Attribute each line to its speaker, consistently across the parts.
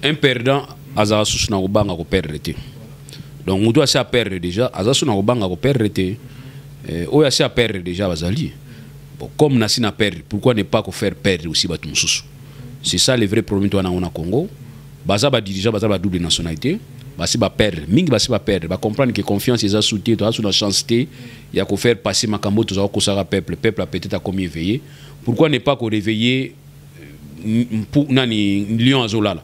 Speaker 1: un perdant azala susu na kobanga ko perdre te. Donc mutu asi a perdre déjà azala susu na kobanga ko perdre te. Oyo asi a perdre déjà bazali. Bon, comme nasi na perdre, pourquoi ne pas faire perdre aussi bato mususu? C'est ça le vrai problème toi na on a Congo. Baza ba dirigeant baza ba double nationalité. Basi ba perdre, mingi basi ba perdre, ba comprendre que confiance est soutien, toi sur la chance il y a qu'on faire passer makambo to za ko sara peuple a peut-être à commis éveillé. Pourquoi ne pas ko réveiller pour nani lion azolala?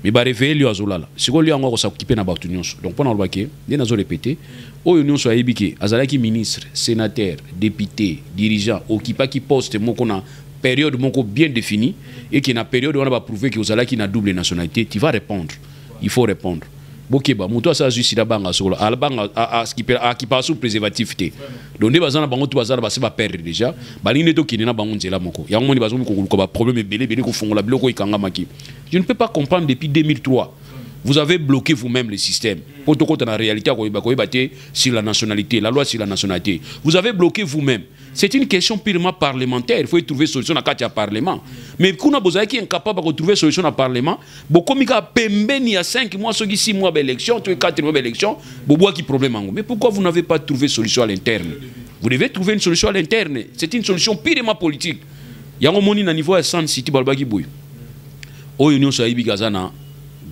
Speaker 1: Mais ba réveiller lion azolala. Si ko lion ngo s'occuper na batu nyonso. Donc pendant le baké, ni nazo répéter, oyo nyonso ayebiki azalaki ministre, sénateur, député, dirigeant, occupa qui poste moko na période moko bien définie et qui na période on va prouver que vous allez qui na double nationalité, tu vas répondre. Il faut répondre. Bokeba muto asa juste la banga solo albanga a qui passe sous préservatif té donc des bazana bango to bazana ba se ba perdre déjà baline to kinena bango nzela moko yango moni bazo ko ba problème belé ko fongola biloko ikanga maki. Je ne peux pas comprendre depuis 2003 vous avez bloqué vous-même le système pour tout compte en réalité sur la nationalité, la loi sur la nationalité. Vous avez bloqué vous-même. C'est une question purement parlementaire. Il faut y trouver solution à quatre parlement. Mais quand on a qui est incapable de trouver solution à parlement, beaucoup de il y a 5 mois, 6 mois d'élection, 4 mois d'élection, beaucoup de problème. Mais pourquoi vous n'avez pas trouvé solution à l'interne? Vous devez trouver une solution à l'interne. C'est une solution purement politique. Il y a un moment au niveau de San City, Balbaki Boy. Au Union Saïbi Gazana,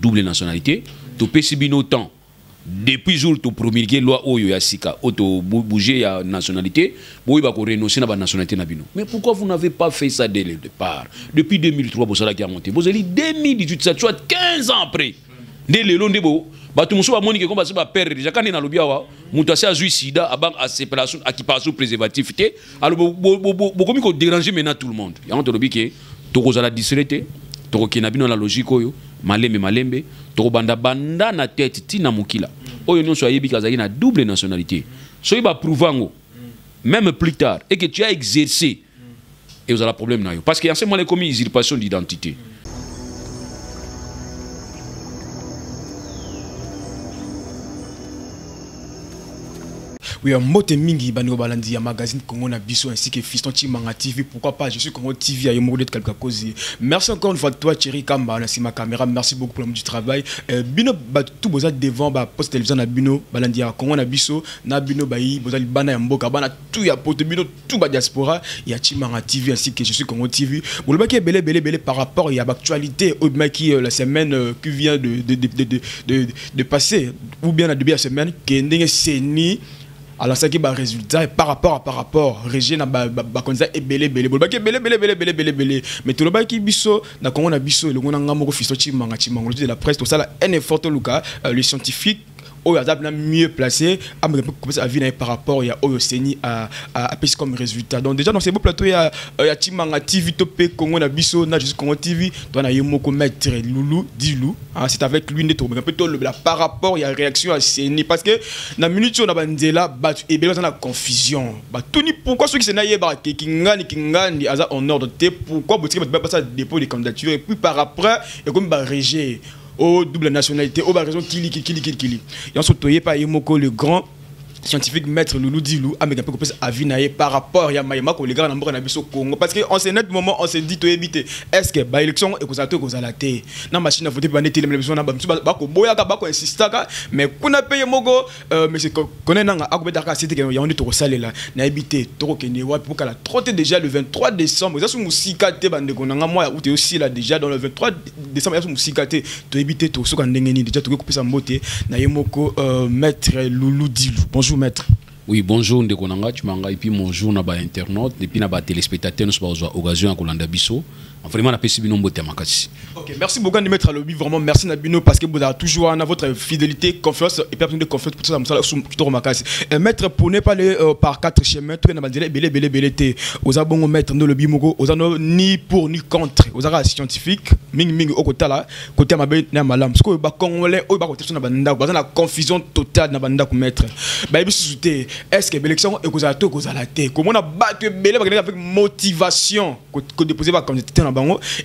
Speaker 1: double nationalité, tu peux subir autant. Depuis jour tu promulguer loi Oyo Yasika, auto bouger la nationalité, vous avez renoncer à la nationalité nabino. Mais pourquoi vous n'avez pas fait ça dès le départ? Depuis 2003, vous avez monté. Vous avez 2018, ça soit 15 ans après. Dès le long de vous, tout le monde a dit que vous avez perdu. Déjà, quand on a l'objet, vous avez joué sida, à séparation, à qui passe sous préservatif. Alors, vous déranger maintenant tout le monde. Il y a un autre que vous avez discrété, vous avez la logique. Malembe to banda na tête tina mukila oyo nyonso ayebi kazaki na double nationalité soyi ba prouvango même plus tard et que tu as exercé et vous avez un problème na yo parce que en ce moment les commis usurpation d'identité.
Speaker 2: Oui, Mote Mingi, Bano Balandi, un magazine Congo Nabiso ainsi que Fiston Chimanga TV. Pourquoi pas, je suis Congo TV à Yomodet Kalkakozi. Merci encore une fois à toi, Thierry Kamba, c'est ma caméra. Merci beaucoup pour le du travail. Bino, tout boza devant, post télévision na Bino, Balandi à Congo Nabiso, na Bino Bayi, boza Bana Yamboka, Bana tout ya pote Bino, tout ba diaspora, il y a Chimanga TV ainsi que je suis Congo TV. Bon, le bac est belé par rapport, il y a l'actualité, au qui la semaine qui vient de passer, ou bien la deuxième semaine, qui est Seni. Alors ça qui est résultat par rapport Régine a candidat et belé mais tout le monde qui biso na Congo na biso le ngona ngamoko fiso chimanga de la presse tout ça là un effort Luka les scientifiques mieux placé à vivre par rapport à Seni à comme résultat. Donc déjà dans ces beaux plateaux il y a Chimanga TV Topé Congo na biso na juste Congo TV toi na yemoko maître Loulou Dilou c'est avec lui neto un peu par rapport il y a réaction à Seni parce que na minute on a bandela et bien dans la confusion tout ni pourquoi ceux qui se naïe kingani aza en ordre pourquoi vous pas passer dépôt de candidature et puis par après et comme rejet au double nationalité, au raison Kili. Et ensuite, il y a Yemoko le grand scientifique maître Loulou Dilou avec un peu plus avis par rapport à Mayama que les gars n'ont pas au Congo parce que en ce net moment on s'est dit to éviter est-ce que ba élection et que ça la té na machine à voter ba net télévision na ba ko boya ka ba ko insistaka mais kuna paye moko mais c'est connaît nanga akobeta ka cité que y a on to salé là na éviter to kene wa pour la trotter déjà le 23 décembre ça sous musika té bande ko nanga moi ou aussi là déjà dans le 23 décembre ya sous musika té to éviter to so ka ndengeni déjà to couper sa mbote na yemoko maître Loulou Dilou. Bonjour maître.
Speaker 1: Oui, bonjour Ndekonanga, tu m'as et puis bonjour na ba internaute et puis na ba téléspectateurs nous pas occasion à Kolanda Bisso. Vraiment la PCB non boté makasi. OK, merci beaucoup de mettre à lobby vraiment merci Nabino parce que vous avez toujours votre fidélité, confiance et personne de confiance pour tout ça plutôt makasi. Maître pour ne pas aller par 4 chemins, tout na bandele belé té. Aux abon mettre no lobby moko, aux ano ni pour ni contre, aux ara scientifique, ming au côté là, côté mabe na malam. Parce que ba congolais o ba côté sur na banda, ba na confusion totale na banda ko mettre. Ba bisouté, est-ce que l'élection et cause to cause la té. Comment on a battu belé avec motivation que déposer ba candidature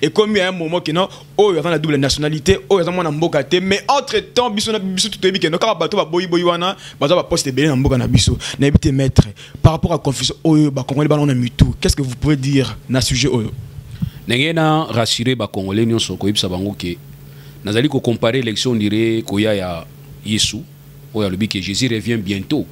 Speaker 1: et comme il y a un moment que non oh il y a la double nationalité oh il y a mon mboka té mais entre temps biso tout ebi que non ka bato ba boyi wana baza ba poste belé na mboka na biso na ebité maître par rapport à confusion oh ba congolais ba on a mitu qu'est-ce que vous pouvez dire na sujet oh nengena rassurer ba congolais nyonso ko ibsa bango ke nazali ko comparer l'élection dirait koya ya Yesu oya lobi que Jésus revient bientôt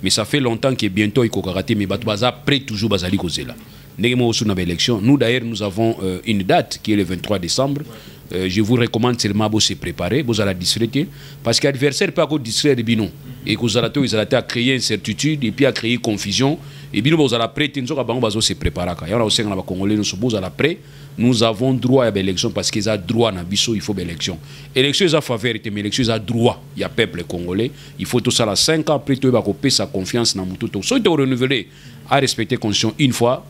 Speaker 1: mais ça fait longtemps que bientôt il kokaraté mais bato baza prêt toujours bazali kozela ndenge mo osu na élection. Nous d'ailleurs nous avons une date qui est le 23 décembre. Je vous recommande seulement de se préparer, vous allez distraire parce que l'adversaire peut encore distraire les binons et que vous allez à créer incertitude et puis à créer confusion et bien vous allez prêter nous allons se préparer. Il y a aussi un Congolais nous allons prêt. Nous avons droit à l'élection parce qu'ils ont droit à biso, il faut l'élection. Élection est à faveur mais élection est à droit. Il y a peuple congolais, il faut tout ça là 5 ans après tu vas couper sa confiance dans tout. Soit tu renouveler à respecter constitution une fois,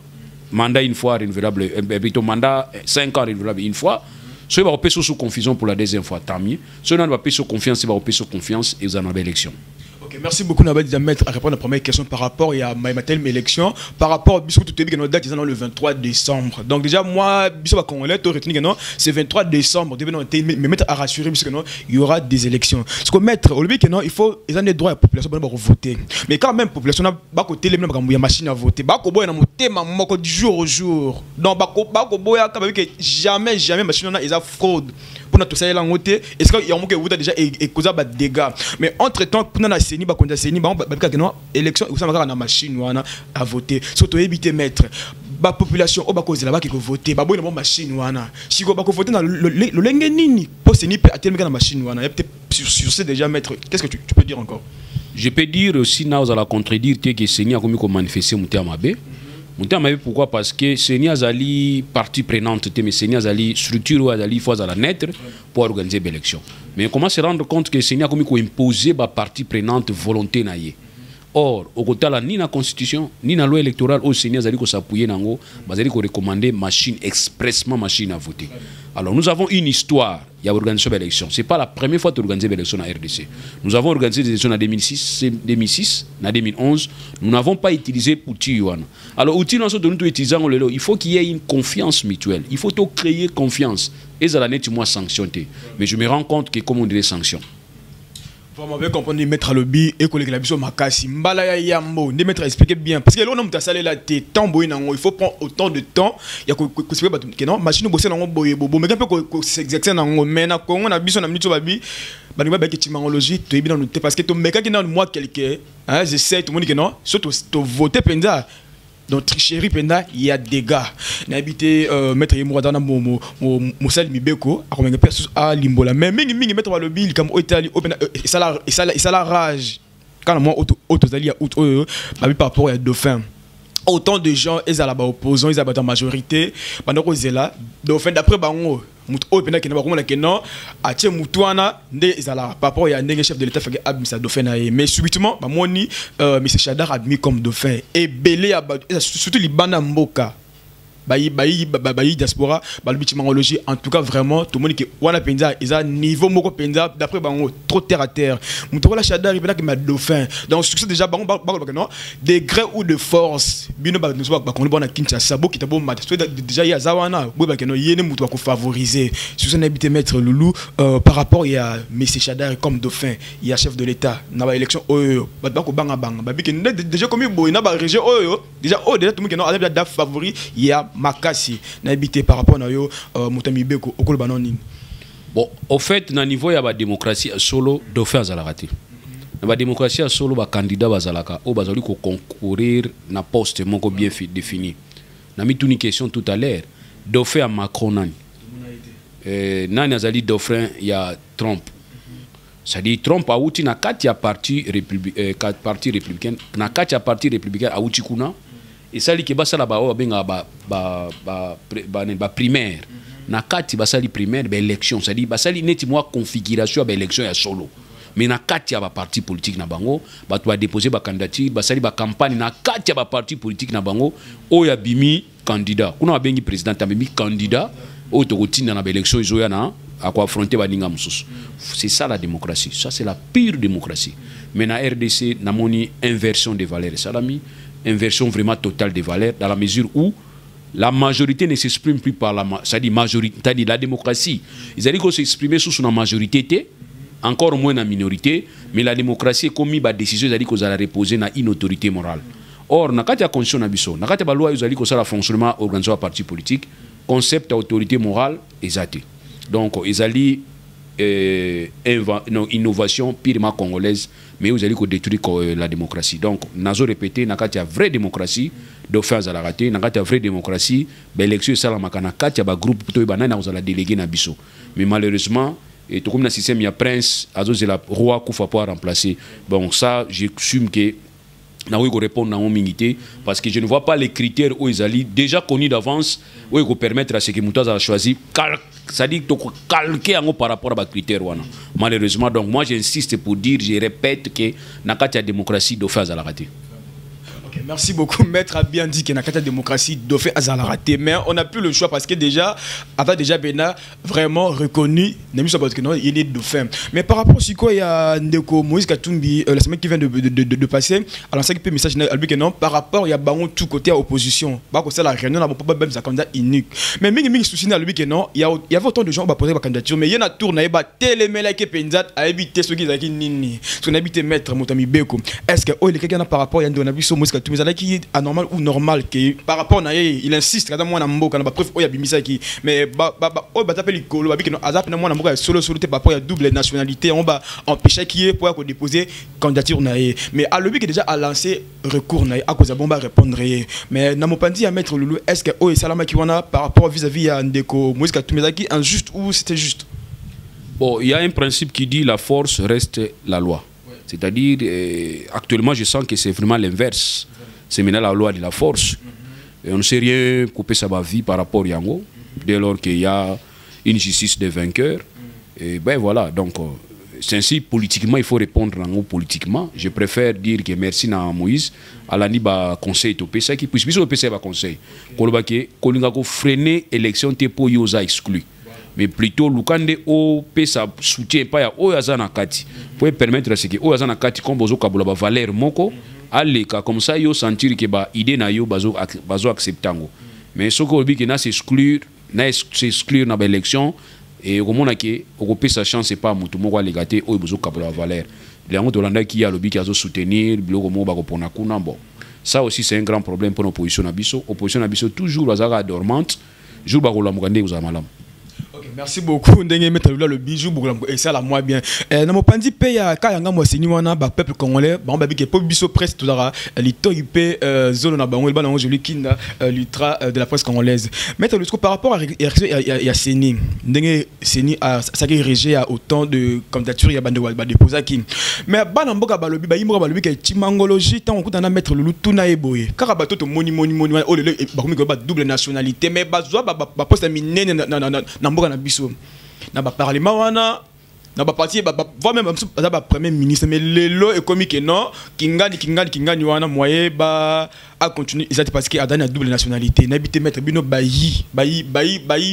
Speaker 1: mandat une fois renouvelable, plutôt mandat 5 ans renouvelable une fois. Soit il va opérer sous confusion pour la deuxième fois, tant mieux. Soit il va opérer sous confiance, il va opérer sous confiance et vous en avez l'élection.
Speaker 2: Ok, merci beaucoup Nabadi Diamètre à répondre à la première question par rapport à ma élection. Par rapport à Bissou Toutébi, notre date est le 23 décembre. Donc déjà, moi, Bissou Congolais, tu retenu que non, c'est 23 décembre. Me mettre à rassurer, parce que non, il y aura des élections. Ce qu'on mettre, au lieu que non, il faut, ils ont des droits à la population pour voter. Mais quand même, la population n'a pas côté les mêmes machines à voter. Bako na moté mamoko du jour au jour. Donc bako boya quand même que jamais machine na ils a fraude. Pour notre ça là voter. Est-ce qu'il y a un moment que vous déjà et causer des dégâts. Mais entre-temps, pour na seni ba konda seni ba ka non élection, vous savez na machine wana à voter. Surtout éviter mettre ba population o ba cause là ba qui voter. Ba boy na machine wana. Si ko ba ko voter na le lenge nini pour seni peut atteindre na machine wana. Il y a peut-être sur ce déjà mettre. Qu'est-ce que tu peux dire encore?
Speaker 1: Je peux dire aussi na vous allez contredire que Seni a commis comme manifester Moutiamabe. Moutiamabe pourquoi? Parce que Seni azali partie prenante mais Seni azali structure ou azali faut la naître pour organiser l'élection. Mais comment se rendre compte que Seni a commis imposer ba partie prenante volonté na ye. Or au côté là ni la constitution ni la loi électorale au Seni azali ko s'appuyer nango bazali ko recommander machine expressement machine à voter. Alors nous avons une histoire. Il y a organisé l'élection. Ce n'est pas la première fois que nous organisons l'élection à RDC. Nous avons organisé des élections en 2006, en 2011. Nous n'avons pas utilisé l'outil. Alors, l'outil, nous utilisons, il faut qu'il y ait une confiance mutuelle. Il faut créer confiance. Et ça, c'est moi sanctionné. Mais je me rends compte que, comme on dirait, sanction.
Speaker 2: Vous m'avez compris, mettre le bi et que la biso makasi mbala ya yambo de mettre expliquer bien parce que là on a salé la té temps boy nango il faut prendre autant de temps il y a que se pas que non machine bosser nango boy bobo mais un peu que s'exercer nango mais na Congo na biso na minute babi ba ni ba ki timangologie to ebi na noter parce que to meka ki na moi quelqu'un hein je sais tout le monde que non surtout to voter penza. Donc tricherie penda il y a des gars n'habité mettre yemo dans mo sal mibeko a combien de personnes à limbola mais mingi mettre le bill comme Italie open et ça la rage quand moi auto zali a out par rapport à dauphin autant de gens ils à la opposants ils abattent en majorité pendant que là dauphin d'après bango mutu opena kena bakomona kena atie mutuana nde ezala par rapport ya ndenge chef de l'état fait abimisa dauphin na mais subitement bamoni monsieur Chadar admis comme dauphin et belé surtout libanda mboka bayi diaspora balbitimangologie en tout cas vraiment tout le monde qui wana penza isa niveau moko penza d'après bango trop terre à terre mutu la Chadar il que ma dauphin donc succès déjà bango non degré ou de force bino ba nous ba ko bona Kinshasa bo kitabo mat déjà ya zawana bo ba keno yene mutu ko favoriser sur son habité maître Loulou par rapport il y a monsieur Chadar comme dauphin il y a chef de l'état na ba élection oyo ba ko banga ba bi déjà comme boy na ba région oyo déjà tout le monde qui a favori il y a makasi n'habité par rapport à yo mutamibeko okolo banoni.
Speaker 1: Bon au fait na niveau ya ba démocratie solo dauphin azalakati na ba démocratie solo ba candidat bazalaka o bazali ko concourir na poste moko bien défini na mituni question tout à l'heure dauphin à Macron nani nani azali dauphin ya Trump. C'est-à-dire Trump a outi na kati ya parti républicain na kati ya parti républicain a outi kuna et ça li ke basala ba o benga ba primaire na kati basali primaire ba élection c'est-à-dire basali neti moi configuration ba élection ya solo mais na kati ya ba parti politique na bango ba to déposer ba candidature basali ba campagne na kati ya ba parti politique na bango o ya bimi candidat kuna ba bengi président bimi candidat o to kotinda na ba élection izo ya na à quoi affronter baninga mususu. C'est ça la démocratie, ça c'est la pire démocratie. Mais na RDC na moni inversion des valeurs salami, inversion vraiment totale des valeurs dans la mesure où la majorité ne s'exprime plus par la c'est-à-dire majorité, c'est-à-dire la démocratie. Ils allaient qu'on s'exprimer sous la majorité encore moins la minorité, mais la démocratie est comme ba décision ils qu'on allait reposer na une autorité morale. Or na kati ya constitution na biso, na kati ba loi ils allaient qu'on ça la fonctionnement organisé par parti politique, concept autorité morale exacté. Donc, ils allaient innovation purement congolaise, mais vous allez détruire la démocratie. Donc, nazo répété, nakati a vraie démocratie, dauphin à la raté, nakati a vraie démocratie, l'élection ça la makana kati a groupe plutôt banana vous allez déléguer na biso. Mais malheureusement, et tout comme le système il y a prince, azo c'est la roi Koufa pour remplacer. Bon ça, j'assume que na oui répondre dans mon minité parce que je ne vois pas les critères où ils allaient déjà connus d'avance où ils vont permettre à ce que Moutaza a choisi ça dit calquer par rapport à critères malheureusement. Donc moi j'insiste pour dire, je répète que nakati la démocratie dauphin à la raté.
Speaker 2: Okay, merci beaucoup, Maître a bien dit que dans la démocratie, dauphin a raté, mais on n'a plus le choix parce que déjà, avant déjà Bena vraiment reconnu, parce que non, il est dauphin. Mais par rapport à ce qu'il y a Ndeko Moïse Katumbi, la semaine qui vient de passer, alors ça qui peut message que non, par rapport il y a Baron tout côté à opposition, par contre la réunion n'a pas même sa candidat unique. Mais mingi souci dans lui que non, il y avait autant de gens qui ont posé la candidature, mais il y a une tour na eba télémela qui penzat a habité ce qui est nini, son habité Maître Motami Beko. Est-ce que oh il y a quelqu'un par rapport il y a Ndona Biso Moïse Katumbi qui est anormal ou normal que par rapport à il insiste quand moi na mboka na ba preuve o ya bimisa qui mais o ba t'appelle ikolo ba biki no azap na moi na mboka solo te par rapport à double nationalité on va empêcher qui est pour déposer candidature na mais à le but déjà a lancé recours na à cause bomba répondre mais na mopandi à mettre Loulou est-ce que o salama qui wana par rapport vis-à-vis à Ndeko Moïse Katumbi qui injuste ou c'était juste?
Speaker 1: Bon, il y a un principe qui dit la force reste la loi. C'est-à-dire actuellement je sens que c'est vraiment l'inverse. C'est maintenant la loi de la force. Et on ne sait rien couper sa vie par rapport à Yango, dès lors qu'il y a une justice des vainqueurs. Et ben voilà, donc c'est ainsi politiquement, il faut répondre en politiquement. Je préfère dire que merci à Moïse, à l'aniba conseil au PSA qui puisse au PSA va conseil. Kolingako freiner l'élection pour yosa exclu. Mais plutôt Lukande au PSA soutien pas ya oyazana kati pour permettre à ce que oyazana kati comme bozo kabula ba valeur moko allez comme ça yo sentir que ba idée na yo bazo acceptango. Mais ce qu'on dit que na s'exclure na ba élection et au moment que au PSA chance c'est pas mutu moko légaté o bozo kabula valeur. Léon Tolanda qui a le but qui a soutenir biloko mo ba ko pona kuna bon. Ça aussi c'est un grand problème pour l'opposition na biso. Opposition na biso toujours bazaka dormante. Jour ba ko la mukande uzamalam.
Speaker 2: Merci beaucoup. Ndenge mettre le bijou et ça la moi bien. Na mopandi pe ya kayanga mo seni wana ba peuple congolais ba mbabi ke peuple biso presse tout dara lito ipe zone na bango ba na joli kinda l'ultra de la presse congolaise. Mettre le par rapport à Seni. Ndenge Seni a ça qui érigé à autant de candidatures ya bande ba déposer qui. Mais ba na mboka ba lobi ba yimboka ba lobi ke timangologie tant on na mettre le tout na eboye. Car ba toto moni oh le ba komi ba double nationalité mais ba zo ba poste minene na mboka na biso na ba parlement wana na ba parti ba même ba premier ministre mais lelo et comme que non kingani wana moyen ba a continuer exact parce que adana double nationalité n'habite mettre bino bayi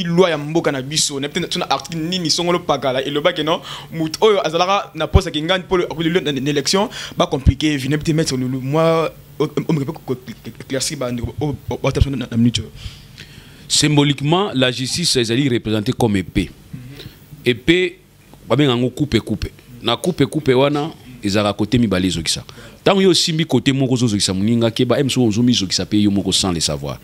Speaker 2: loi ya mboka na biso na peut-être na article nini songolo pakala et le ba que non mut oyo azalaka na poste kingani pour l'élection ba compliqué vient peut-être mettre le moi on me peut éclaircir ba na minute.
Speaker 1: Symboliquement, la justice est représentée comme épée. Épée, on coupe. Na coupe wana, ils ont côté mi balizo qui ça. Tant yo simbi côté moko zo qui ça muninga ke ba emso zo mi zo qui ça paye yo moko sans le savoir.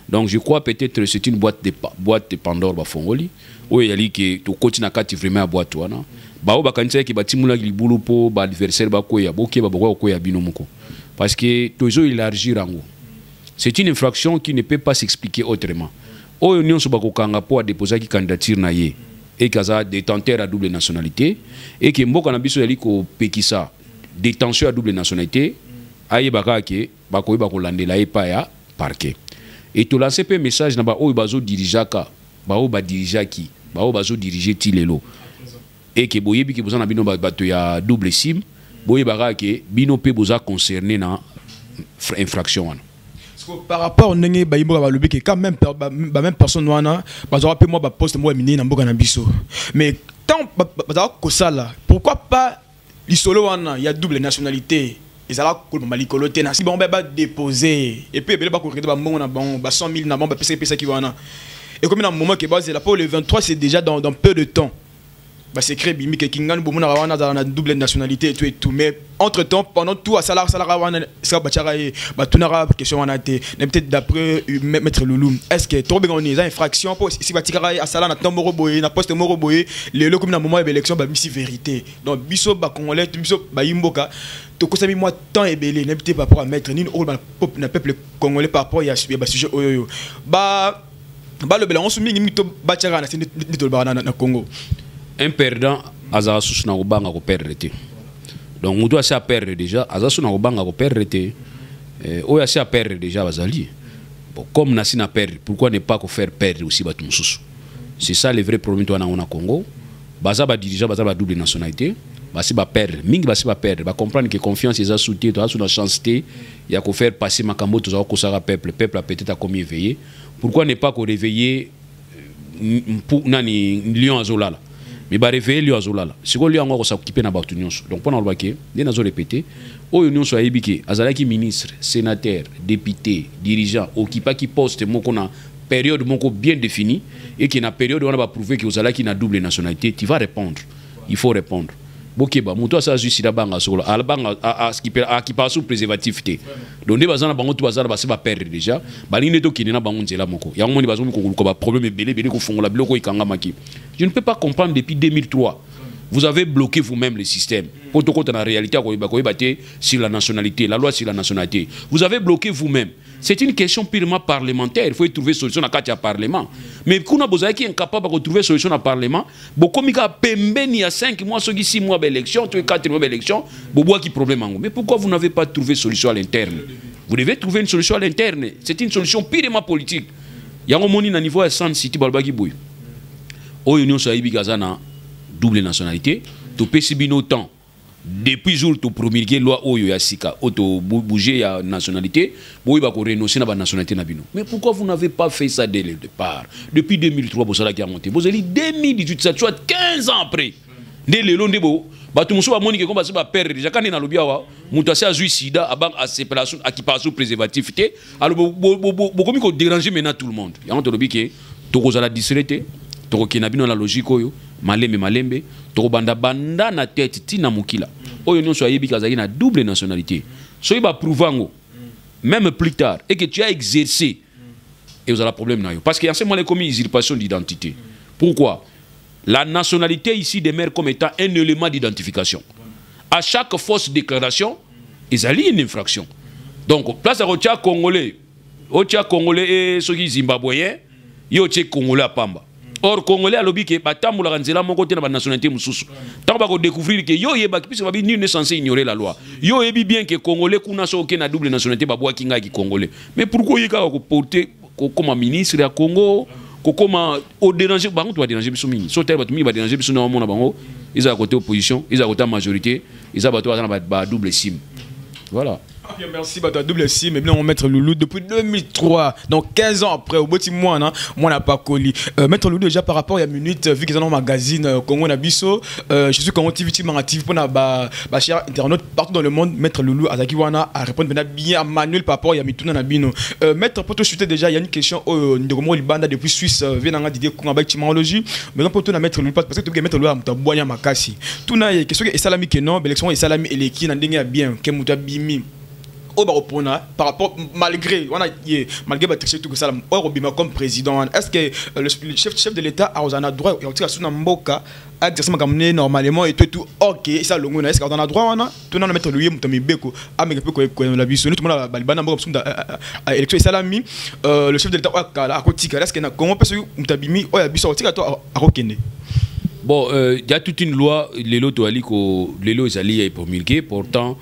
Speaker 1: Donc je crois peut-être c'est une boîte de Pandore ba fongoli. Oyo yali ke to continue kati vraiment boîte wana. Ba o ba kanisa ki batimula ki libulu po ba adversaire ba ko ya boke ba ko ya bino moko. Parce que tozo élargir rango. C'est une infraction qui ne peut pas s'expliquer autrement. Oyo union sobakokanga po a déposer ki candidature na ye et kaza détenteur à double nationalité et que mboka na biso yali ko pekisa détention à double nationalité aye baka ke bakoyi bakolandela ye pa ya parquet et to lancer pe message na ba oyo bazo dirijaka ba o ba dirijaki ba o bazo diriger ti lelo et que boyebi ki bozana bino bato ya double sim boye baka ke bino pe boza concerné na infraction wana.
Speaker 2: Par rapport au nenge baïbo ba lobi que quand même même personne wana bazora pe moi ba poste moi mini na mboka na biso mais tant bazara ko sala pourquoi pas l'isolo wana il y a double nationalité ils ala ko malikolo te na si bon ba déposer et puis ba ko rete ba mbongo na bon ba 100 000 na bon ba pesa qui wana et comme dans un moment que base là pour le 23 c'est déjà dans peu de temps bah secret bimi que kingan bomona wana na double nationalité et tout mais entre temps pendant tout à salaire wana ça bachara et bah tunara question wana té peut-être d'après maître Loulou est-ce que trop bien on est infraction pour si batikara à salaire na tombo boye na poste moro boye le comme na moment élection bah misi vérité donc biso ba congolais biso ba imboka to ko sami moi temps et belé n'habité pas pour à mettre ni au peuple congolais par rapport à bah sujet oyo bah le bilan on soumis ni to bachara na ni to na Congo.
Speaker 1: Un perdant, Aza Sousna Obanga ko perdre. Donc, on doit se perdre déjà. Aza Sousna Obanga ko perdre. Oya se perdre déjà, Bazali. Bon, comme Nassina perdre, pourquoi ne pas faire perdre aussi Batum Soussou? C'est ça le vrai problème toi na Congo. Baza ba dirigeant, baza ba double nationalité. Basi ba perdre. Mingi basi ba perdre. Ba comprendre que confiance est soutien, toi sur la chancité, il y a qu'on faire passer Makambo, tout ça, ko sara peuple. Le peuple a peut-être à commis éveillé. Pourquoi ne pas qu'on réveiller pour nani lion azolala? Mais bah réveiller lui azolala si ko lui encore s'occuper na batu nyonso donc pendant le baquet les nazo répéter o nyonso ayebiki azalaki ministre sénateur député dirigeant occupa qui poste moko na période moko bien définie et qui na période on va prouver que azalaki na double nationalité tu vas répondre il faut répondre bokeba muto asa justice banga solo albanga a qui passe sous préservatif té donc ne bazana bango tu bazana base ba perdre déjà baline to kinena bango nzela moko ya ngoni bazo ko ba problème belé ko fongola biloko ikanga maki. Je ne peux pas comprendre depuis 2003 vous avez bloqué vous-même le système pour tout la réalité sur la nationalité la loi sur la nationalité vous avez bloqué vous-même. C'est une question purement parlementaire. Il faut y trouver solution à quatre parlement. Mais quand on est incapable de trouver solution à parlement, beaucoup de il y a 5 mois, 6 mois d'élection, 4 mois d'élection, beaucoup de problème. Mais pourquoi vous n'avez pas trouvé solution à l'interne? Vous devez trouver une solution à l'interne. C'est une solution purement politique. Il y a un moment au niveau de San City Balbaki Bouy. Au Union Saïbi Gazana, double nationalité, tu peux subir autant. Depuis jour tu promulguer loi oyo ya sika auto bouger ya nationalité boy ba ko renoncer na ba nationalité na bino. Mais pourquoi vous n'avez pas fait ça dès le départ? Depuis 2003 vous allez monter vous allez 2018 ça soit 15 ans après dès le long de bo ba tout muso ba moni ke ko ba se ba perdre déjà quand na lobia wa muto a suicida abang a séparation a qui passe sous préservatif té alors bo komi ko déranger maintenant tout le monde ya on te lobi ke to ko za la disrete to ko kinabino la logique oyo malembe to banda banda na tête tina mukila oyo nyonso ayebi kazaki na double nationalité so iba prouvango même plus tard et que tu as exercé et vous avez un problème parce qu'il y a seulement les commis usurpation d'identité. Pourquoi? La nationalité ici demeure comme étant un élément d'identification. À chaque fausse déclaration ils allient une infraction. Donc place à Rotia congolais et ceux qui zimbabwéens yo tché congolais à Pamba. Or congolais à l'obi que batamboula ranzela mon côté na ba nationalité mususu. Tant ba ko découvrir que yo yeba puisque babi ni ne censé ignorer la loi. Yo yebi bien que congolais kuna so na double nationalité ba boa kinga ki congolais. Mais pourquoi yeka ko porter comme ministre ya Congo comme au déranger bango to déranger biso mingi. So tel batumi ba déranger biso na mona bango, ils à côté opposition, ils à côté majorité, ils à bato ba double sim. Voilà.
Speaker 2: Ah bien, merci, bah, double sim, mais bien on Maître Loulou depuis 2003, donc 15 ans après, au bout de moi, on n'a pas collé. Maître Loulou, déjà par rapport à une minute, vu qu'ils ont un magazine Congo Nabiso, je suis Congo TV, actif pour nos chers internautes partout dans le monde. Maître Loulou, Azakiwana, à répondre bien à Manuel par rapport à Mituna Nabino. Maître, pour te chuter déjà, il y a une question au Ndoromo Libanda depuis Suisse, vient Didier Koungaba Timologie, mais pour tout Maître Loulou, parce que tu peux Maître Loulou à Mtaboya Makasi. Tout n'a question que Salami Kenon, l'élection est Salami et l'équipe n'a bien, Kemuta Bimi. Par rapport malgré tout que ça comme président est-ce que le chef de l'État a droit à exercer normalement et tout ok ça le est-ce qu'on a droit tout le mettre lui mutambeko la vie tout le monde a élection salami le chef de l'État a kotika est-ce que na Congo parce que mutabimi o ya biso tika to a kokene.
Speaker 1: Bon il y a toute une loi les lots to aliko les lots est promulgué pourtant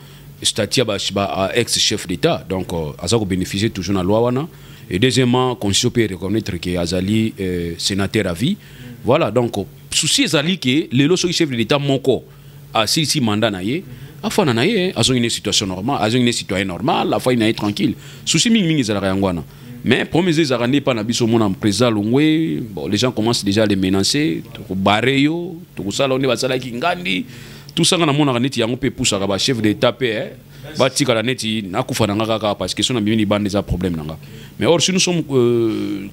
Speaker 1: Statia à ex-chef d'État, donc Azako bénéficie toujours de la loi. Et deuxièmement, la Constitution peut reconnaître que Azali est sénateur à vie. Voilà, donc, souci Azali que les lois chef de l'État, mon corps, a 6 mandats, afin d'anayer, a une situation normale, a une citoyen normal, afin d'anayer tranquille. Souci ming Zalariangwana. Mais pour mes arrêtés, pas n'abisso mon président Longwe, bon, les gens commencent déjà à les menacer, tout barreyo, tout ça, on est basala Kingandi. tout ça na mona neti yango pe poussa ka ba chef d'état pe ba tika la neti na kufa na ngaka parce que son bimini bande des problèmes nanga. Mais or si nous sommes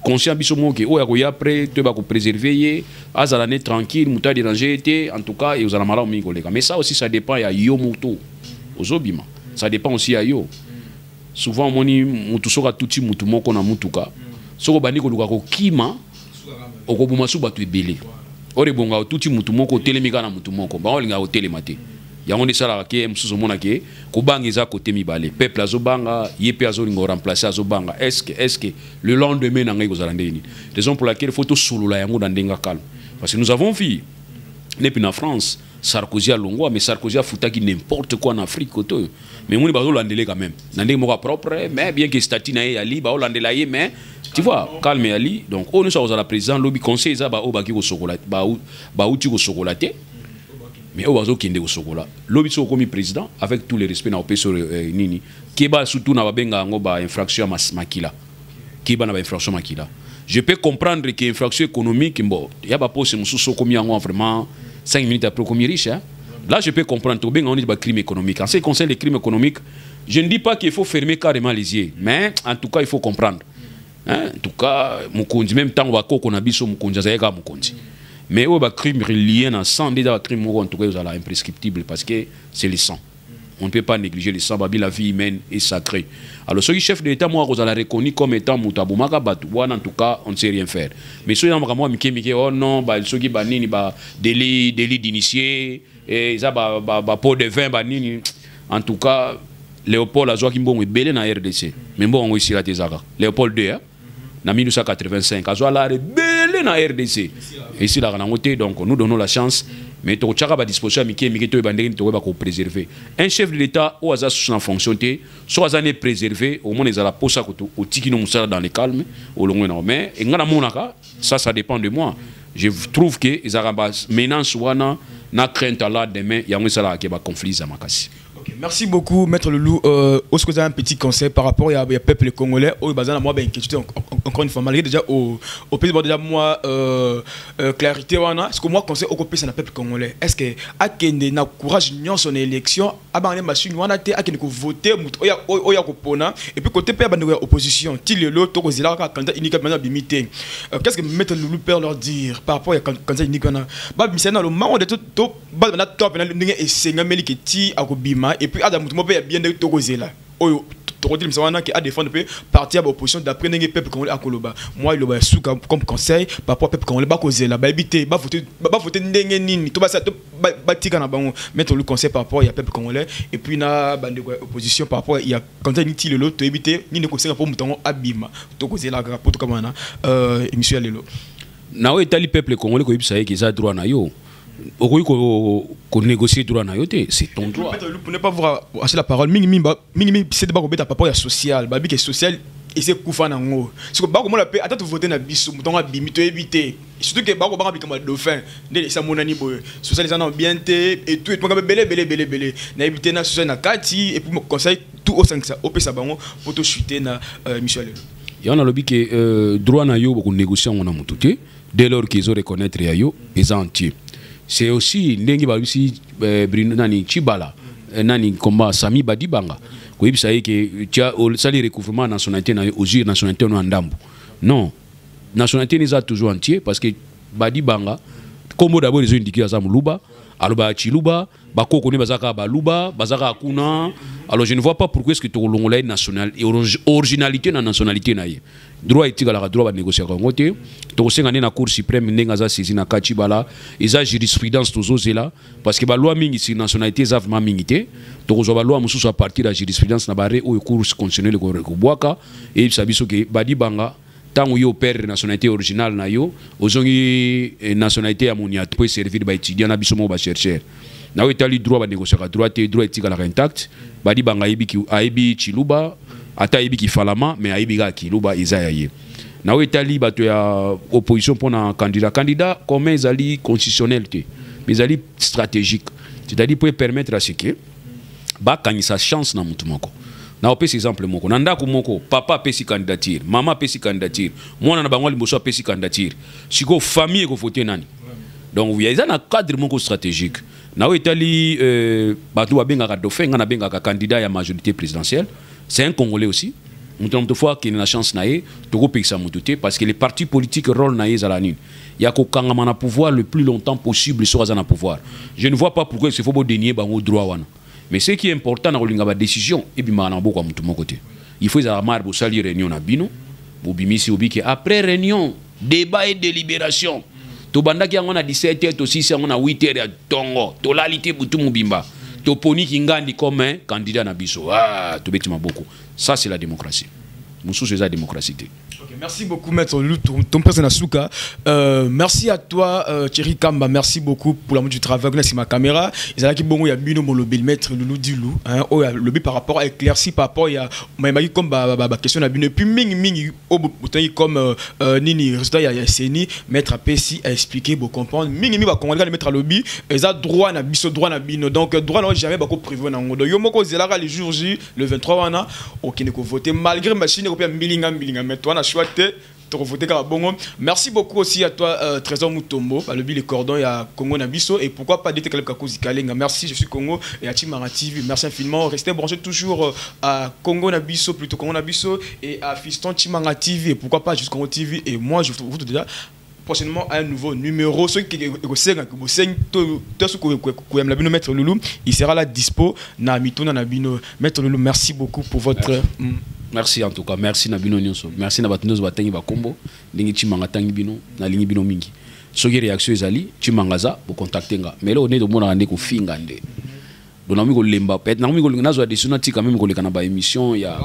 Speaker 1: conscients biso mo que o ya ko ya après te ba ko préserver azala net tranquille muta déranger été en tout cas et aux alamala mi kolega. Mais ça aussi ça dépend ya yo moto ozobima. Ça dépend aussi ya yo. Souvent moni mutu soka tuti mutu moko na mutuka. Soko bandi ko luka ko kima okobuma su batu ebele. Ore bonga tuti mutu moko telemika na mutu moko. Ba olinga hotelemate. Yango ne sala ke msusu mona ke ko bangiza côté mibale. Peuple azobanga, yepe azolingo remplacer azobanga. Est-ce que le lendemain na ngai kozala ndeni. Raison pour laquelle il faut to sulula yango dans denga calme. Parce que nous avons vu depuis en France Sarkozy a longo mais Sarkozy a foutaki n'importe quoi en Afrique koto. Mais moni ba landele quand même. Nandé moko propre mais bien que statut na ali ba landela ye mais tu vois calme ali donc on nous sommes à la président lobby conseil ça ba obaki ko sokola ba uti ko sokolaté. Mais au bazo kende ko sokola. Lobby so komi président avec tout le respect na opeso nini. Keba surtout na babenga ngo ba infraction makila. Keba na ba infraction makila. Je peux comprendre que infraction économique bon, il y a pas possible mususo komi yango vraiment 5 minutes après comme riche hein? Là je peux comprendre tout bien on dit bah crime économique. En ce qui concerne les crimes économiques, je ne dis pas qu'il faut fermer carrément les yeux, mais en tout cas il faut comprendre. Hein? En tout cas, mukonzi même temps on va qu'on a biso mukonzi zaïga mukonzi. Mais au bah crime lié à sang déjà crime en tout cas ils sont imprescriptible parce que c'est le sang. On ne peut pas négliger le sang, la vie humaine est sacrée. Alors, ce chef de l'État, moi, on l'a reconnu comme étant Moutaboumaka Batouan, en tout cas, on ne sait rien faire. Mais ceux qui ont moi, oh non, ceux qui ont délit d'initié, et ça, pot de vin, en tout cas, Léopold a joué qui est belé dans la RDC. Mais bon, on va ici la Tézaka. Léopold II, en 1985, a joué la belé dans la RDC. Ici, la Ranangote, donc nous donnons la chance. Mais tu as à disposition de préserver. Un chef de l'État, ou à en fonction, soit à préserver, au moins ils ont la posa au tiki non dans le calme, au long mais ça dépend de moi. Je trouve que ils ont maintenant soit na crainte là demain, il y a un conflit à Makassi.
Speaker 2: Merci beaucoup, Maître Loulou. Est-ce que vous avez un petit conseil par rapport au peuple congolais? Moi, encore une fois, malgré déjà au pays, déjà moi, clarité, est-ce que moi, conseil au peuple congolais? Est-ce que Akende na courage nion son élection, abandonner machine, on a été Akende ko voter, oya ko pona, et puis côté père de opposition, Tilelo, Toko Zela, candidat unique maintenant bimité. Qu'est-ce que Maître Loulou peut leur dire par rapport à candidat unique maintenant? Bah, c'est dans le moment de tout, bah, na top, na l'unique et c'est un meli qui ti à Kobima. Et puis, Adam Moutoumou a bien de Togozela. Oh, Torodil Msawana qui a défendu parti à l'opposition d'après le peuple congolais à Koloba. Moi, il a sous comme conseil par rapport au peuple congolais, Bakozela, Babité, Bafoté Ndengenini, tout ça, Batika Nabon, mettre le conseil par rapport au peuple congolais. Et puis, na bande opposition par rapport, il y a quand il y a l'autre, éviter, ni le conseil pour Mouton Abima, Togozela, pour tout comme monsieur Lelo.
Speaker 1: Nawe tali peuple congolais qui sait qu'ils ont droit à yo. Qu'on négocie droit na yote, c'est ton droit.
Speaker 2: Pour ne pas voir acheter la parole, minimum c'est de pas remettre par rapport à social, babi qui est social et c'est koufa nango. C'est que ba comment la paix attends voter na biso, mouton a bimi to éviter. Surtout que ba ko ba comme dauphin, ne ça monani boy. Social les en bien et tout et moi belé na éviter na social na kati et puis conseil tout au 5 ça au pesa bango pour te chuter na Michel.
Speaker 1: Il y en a lobby que droit na yo beaucoup négocier on a mututé dès lors qu'ils ont reconnaître ya yo les entiers. C'est aussi ndengi ba aussi nani Chibala nani combat Sami Badibanga ko yebisa yeke tia au sali recouvrement nationalité na ozir nationalité no ndambu non nationalité les a toujours entier parce que Badibanga comme d'abord ils ont indiqué à Zamuluba aloba Chiluba bakoko ne bazaka baluba bazaka kuna. Alors je ne vois pas pourquoi est-ce que tu l'ongolais national et originalité na nationalité na ye droit éthique la droit de négocier ngote to sengane na cour suprême ndenga za saisi na Kachibala eza jurisprudence tozo zela parce que ba loi mingi si nationalité za vraiment mingité to zo ba loi mususu à partir de la jurisprudence na bare au cour constitutionnel ko boaka et sabiso ke Badibanga tant yo père nationalité originale na yo ozongi nationalité amonia peut servir ba étudiant na biso mo ba chercheur na we tali droit ba négocier droit éthique la intact Badibanga aibi Chiluba ata aibi ki falama mais aibi ga Kiluba izayaye na we tali bato ya opposition pour un candidat comme ezali constitutionnel te mais ezali stratégique, c'est-à-dire pour permettre à ce que ba kanisa chance na mutu moko na opesi exemple moko na ndako moko papa pesi candidature mama pesi candidature mwana na bango liboso pesi candidature siko famille ko voter nani Donc il y a un cadre stratégique. Na Italie bato benga dauphin ngana benga candidat à la majorité présidentielle. C'est un Congolais aussi. Nous avons fois qu'il y a une chance naé parce que les partis politiques rôle naé zalanine. Il y a qu'au pouvoir le plus longtemps possible sur un pouvoir. Je ne vois pas pourquoi il faut dénier bango droit wana. Mais ce qui est important dans la décision et bien na beaucoup à mon côté. Il faut avoir marre pour salir réunion na bino. Bobimisi obiki après réunion, débat et délibération. To bandaki yango na 17h to 6h on a 8h ya tongo. To lalité butu mubimba. To poni kingandi comme un candidat na biso. Ah, to betima beaucoup. Ça c'est la démocratie. Moussou c'est la démocratie.
Speaker 2: Okay, merci beaucoup Maître Lulu, ton président Nasuka. Merci à toi Thierry Kamba, merci beaucoup pour l'amour du travail. Là c'est ma caméra. Ils ont dit bon il y a bino mon lobby Maître Lulu Dilou. Hein, oh le lobby par rapport à éclairci par rapport il y a comme question na bino et puis mingi comme nini résultat il y a Seni Maître Apesi a expliqué pour comprendre mingi va comprendre les mettre à lobby ils ont droit na biso droit na bino donc droit n'a jamais beaucoup prévu na ngodo yo moko zelaka le jour J le 23 wana aucun ko voter malgré machine ko bilinga mais toi na choix merci beaucoup aussi à toi Trésor Mutombo le bill les cordons il y a Congo Nabiso et pourquoi pas d'été Kalenga. Merci, je suis Congo et à Chimara TV, merci infiniment, restez branchés toujours à Congo Nabiso plutôt Congo Nabiso et à Fiston Chimara TV et pourquoi pas jusqu'au Congo TV et moi je vous déjà prochainement un nouveau numéro ceux qui Maître Loulou il sera là dispo na mitona na bino Maître Loulou merci beaucoup pour votre
Speaker 1: merci en tout cas merci na bino nyonso merci na batinozo batangi bakombo ndingi chimanga tangi bino na lingi bino mingi soki réaction ezali chimangaza bo contacter nga mais là on est de mona ndeko finga nde dona mi ko lemba peut na mi ko nazo addition tika même ko lekana ba émission il y a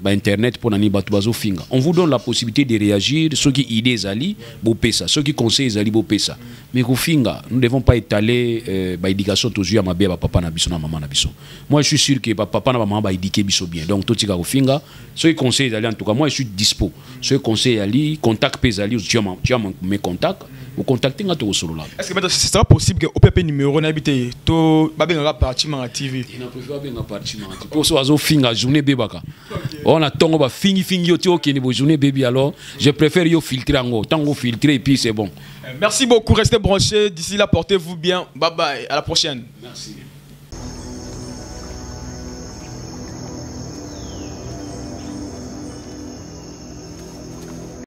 Speaker 1: internet pour nani batu bazo finga on vous donne la possibilité de réagir ceux qui idées zali bo pesa ceux qui conseils zali bo pesa mais ko finga nous ne devons pas étaler ba éducation toujours à ma ba papa na biso na maman na biso moi je suis sûr que papa na maman ba éduquer biso bien donc tout tika ko finga ceux qui conseils zali en tout cas moi je suis dispo ceux qui conseils ali contact pesa ali tu as mes contacts vous contactez nga to solo là
Speaker 2: est-ce que ce sera possible que OPP numéro n'habite to ba benga parti ma TV
Speaker 1: il n'a préféré benga parti ma TV pour so azo finga journée bebaka on a tongo ba fingi yo ti okeni bo journée baby alors je préfère yo filtrer ngo tango filtrer et puis c'est bon
Speaker 2: merci beaucoup restez branchés d'ici là portez-vous bien bye bye à la prochaine
Speaker 1: merci.